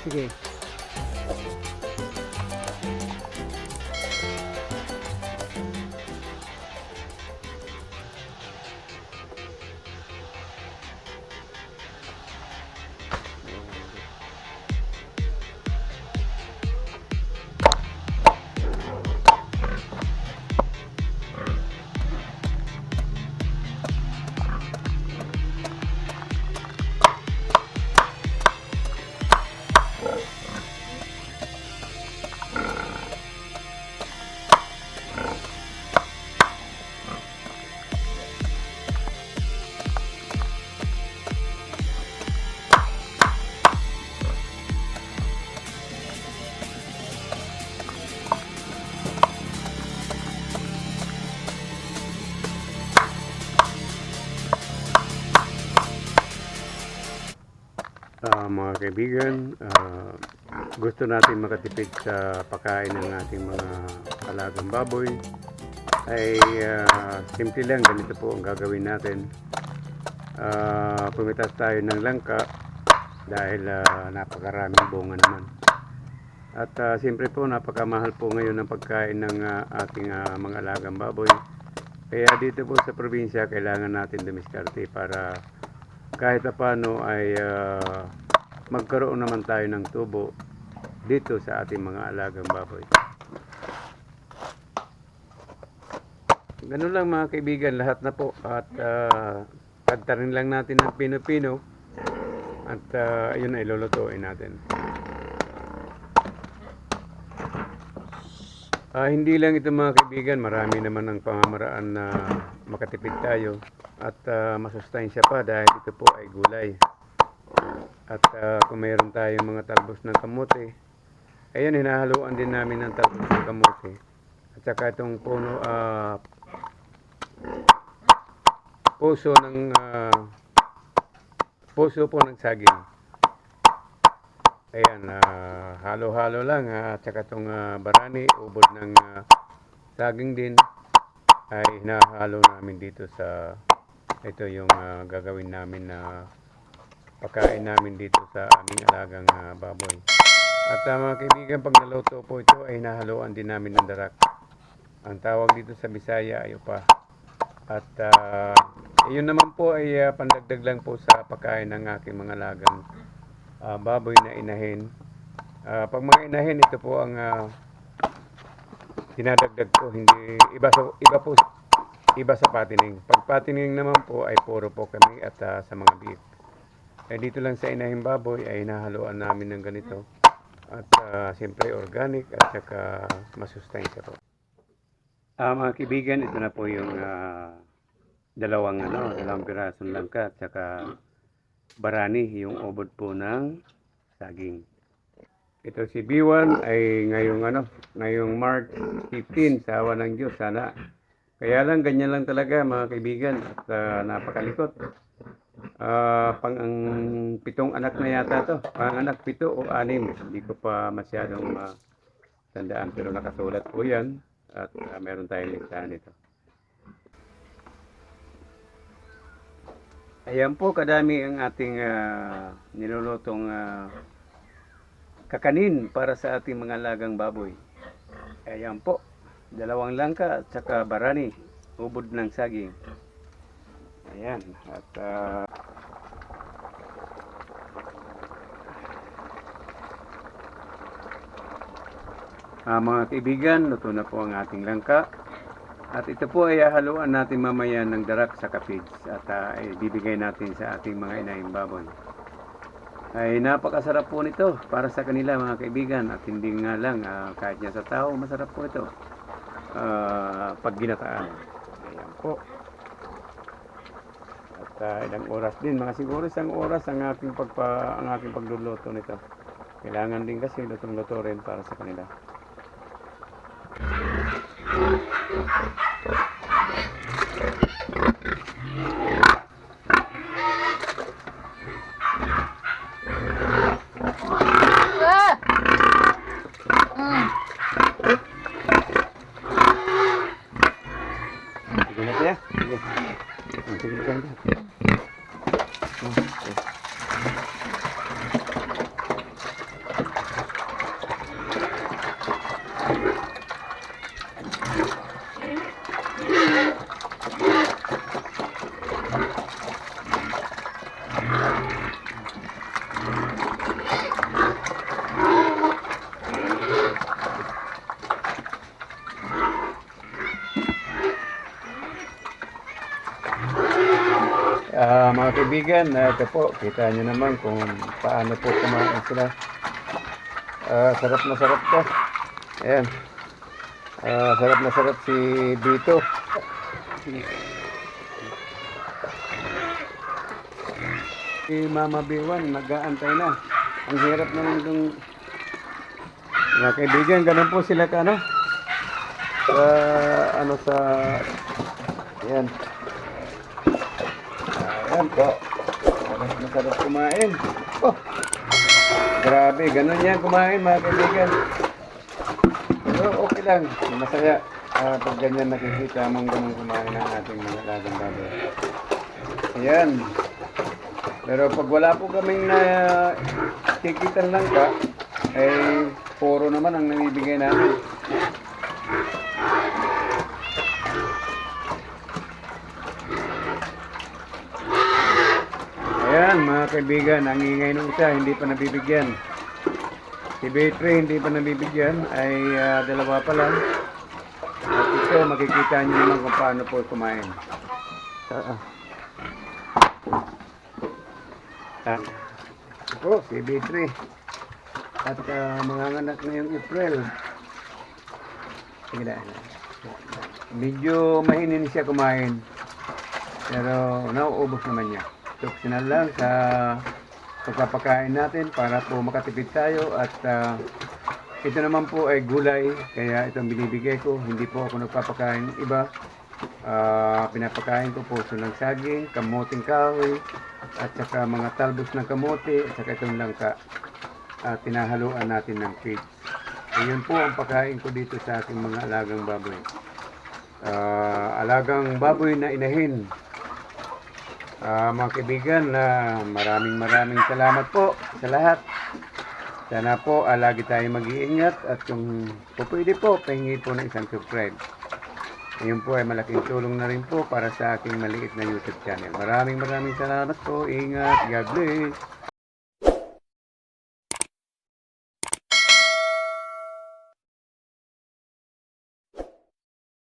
Sige. Mga kaibigan, gusto natin makatipid sa pagkain ng ating mga alagang baboy ay simple lang, ganito po ang gagawin natin. Pumitas tayo ng langka dahil napakaraming bunga naman. At siyempre po napakamahal po ngayon ang pagkain ng ating mga alagang baboy. Kaya dito po sa probinsya kailangan natin dumiskarte para kahit na paano ay magkaroon naman tayo ng tubo dito sa ating mga alagang baboy. Ganun lang mga kaibigan, lahat na po. At tagtarin lang natin ng pino-pino at yun ay lulutuin natin. Hindi lang ito mga kaibigan, marami naman ang pamamaraan na makatipid tayo at masustansya pa dahil ito po ay gulay. At kung mayroon tayong mga talbos ng kamote, ayun, hinahaluan din namin ng talbos ng kamote. At saka itong puso po ng saging. Ayan, halo-halo lang. At saka itong barani, ubod ng saging din, ay hinahalo namin dito sa, ito yung gagawin namin na pagkain namin dito sa aming alagang baboy. At mga kaibigan, pag naluto po ito ay hinahaluan din namin ng darak. Ang tawag dito sa Bisaya ay upa. At yun naman po ay pandagdag lang po sa pagkain ng aking mga alagang baboy na inahin. Pag mga inahin, ito po ang dinadagdag ko, hindi iba sa patining. Pag patining naman po ay puro po kami at sa mga beef. Dito lang sa inahing baboy ay hinahaluan namin ng ganito. At siyempre organic at saka masustansya po. Mga kaibigan, ito na po yung dalawang pirasong langka at saka barani, yung ubod po ng saging. Ito si B1 ay ngayong March 15, sa awa ng Diyos, sana. Kaya lang, ganyan lang talaga mga kaibigan at napakalikot. Pang ang 7 anak na yata to. Pang anak 7 o 6. Hindi ko pa masyadong tandaan pero nakasulat po yan. At meron tayong listahan nito. Ayan po kadami ang ating nilulutong kakanin para sa ating mga lagang baboy. Ayan po. 2 langka at saka barani. Ubod ng saging. Ayan. At mga kaibigan, luto na po ang ating langka. At ito po ay haluan natin mamaya ng darak sa kapids. At ibibigay natin sa ating mga inahing baboy. Ay napakasarap po nito para sa kanila mga kaibigan. At hindi nga lang, kahit niya sa tao, masarap po ito. Pag ginataan. Ayan po. Ilang oras din, mga siguro 1 oras ang aking pagluluto nito. Kailangan din kasi lutong-luto rin para sa kanila. Sige na tayo. Sige na tayo. kaibigan, ito po, kita nyo naman kung paano po kumain sila. Sarap na sarap to. Ayan. Sarap na sarap si Dito. Si Mama B1, nag-aantay na. Ang hirap naman itong mga kaibigan, ganun po sila ka, ano? Ayan. Ayan po. Masarap kumain. Oh, grabe, ganun yan kumain mga kaibigan. Pero okay lang, masaya. Pag ganyan nakikita mong ganun kumain ang ating mga alagang baboy. Ayan. Pero pag wala po kaming kikitan lang ka, ay puro naman ang nabibigay namin. Ayan mga kaibigan, ang ingay ng isa, hindi pa nabibigyan. Si B3 hindi pa nabibigyan, ay dalawa pa lang. At ito, makikita nyo naman kung paano po kumain. Ito, si B3. At mga anak na yung April. Sige na. Medyo mahinin siya kumain. Pero nauubos naman niya. Optional lang sa pagpapakain natin para po makatipid tayo. At ito naman po ay gulay. Kaya itong binibigay ko. Hindi po ako nagpapakain iba. Pinapakain ko po ng saging, kamuting kahoy, at saka mga talbos ng kamote, at saka itong langka. Tinahaluan natin ng feed. Ayun po ang pagkain ko dito sa aking mga alagang baboy. Alagang baboy na inahin. Mga kaibigan, maraming salamat po sa lahat. Sana po lagi tayo mag-iingat at kung po pwede po, pahingi po ng isang subscribe. Ayun po ay malaking tulong na rin po para sa aking maliit na YouTube channel. Maraming salamat po. Ingat. God bless.